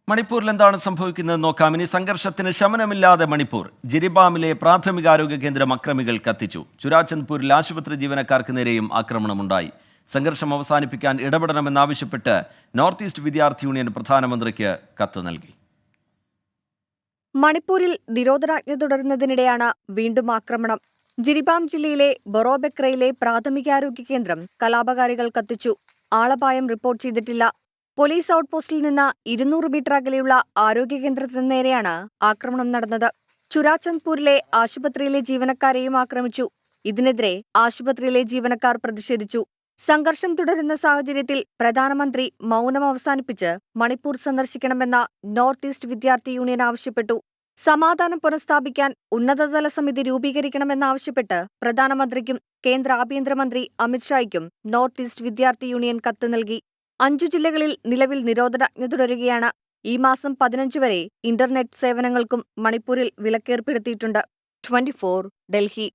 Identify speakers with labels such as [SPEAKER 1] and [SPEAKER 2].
[SPEAKER 1] മണിപ്പൂരിൽ എന്താണ് സംഭവിക്കുന്നത് നോക്കാം. ഇനി സംഘർഷത്തിന് ശമനമില്ലാതെ മണിപ്പൂർ. ജിരിബാമിലെ പ്രാഥമികാരോഗ്യ കേന്ദ്രം അക്രമികൾ കത്തിച്ചു. ചുരാചന്ദ്പൂരിൽ ആശുപത്രി ജീവനക്കാർക്ക് നേരെയും ആക്രമണമുണ്ടായി. സംഘർഷം അവസാനിപ്പിക്കാൻ ഇടപെടണമെന്നാവശ്യപ്പെട്ട് നോർത്ത് ഈസ്റ്റ് വിദ്യാർത്ഥി യൂണിയൻ പ്രധാനമന്ത്രിക്ക് കത്ത് നൽകി.
[SPEAKER 2] മണിപ്പൂരിൽ നിരോധനാജ്ഞ തുടരുന്നതിനിടെയാണ് വീണ്ടും ആക്രമണം. ജിരിബാം ജില്ലയിലെ ബൊറോബെക്രയിലെ പ്രാഥമികാരോഗ്യ കേന്ദ്രം കലാപകാരികൾ കത്തിച്ചു. ആളപായം റിപ്പോർട്ട് ചെയ്തിട്ടില്ല. പോലീസ് ഔട്ട്പോസ്റ്റിൽ നിന്ന് 200 മീറ്റർ അകലെയുള്ള ആരോഗ്യ കേന്ദ്രത്തിന് നേരെയാണ് ആക്രമണം നടന്നത്. ചുരാചന്ദ്പൂരിലെ ആശുപത്രിയിലെ ജീവനക്കാരെയും ആക്രമിച്ചു. ഇതിനെതിരെ ആശുപത്രിയിലെ ജീവനക്കാർ പ്രതിഷേധിച്ചു. സംഘർഷം തുടരുന്ന സാഹചര്യത്തിൽ പ്രധാനമന്ത്രി മൗനം അവസാനിപ്പിച്ച് മണിപ്പൂർ സന്ദർശിക്കണമെന്ന നോർത്ത് ഈസ്റ്റ് വിദ്യാർത്ഥി യൂണിയൻ ആവശ്യപ്പെട്ടു. സമാധാനം പുനഃസ്ഥാപിക്കാൻ ഉന്നതതല സമിതി രൂപീകരിക്കണമെന്നാവശ്യപ്പെട്ട് പ്രധാനമന്ത്രിക്കും കേന്ദ്ര ആഭ്യന്തരമന്ത്രി അമിത്ഷായ്ക്കും നോർത്ത് ഈസ്റ്റ് വിദ്യാർത്ഥി യൂണിയൻ കത്ത് നൽകി. 5 ജില്ലകളിൽ നിലവിൽ നിരോധനാജ്ഞ തുടരുകയാണ്. ഈ മാസം 15 വരെ ഇന്റർനെറ്റ് സേവനങ്ങൾക്കും മണിപ്പൂരിൽ വിലക്കേർപ്പെടുത്തിയിട്ടുണ്ട്. 24 ഡൽഹി.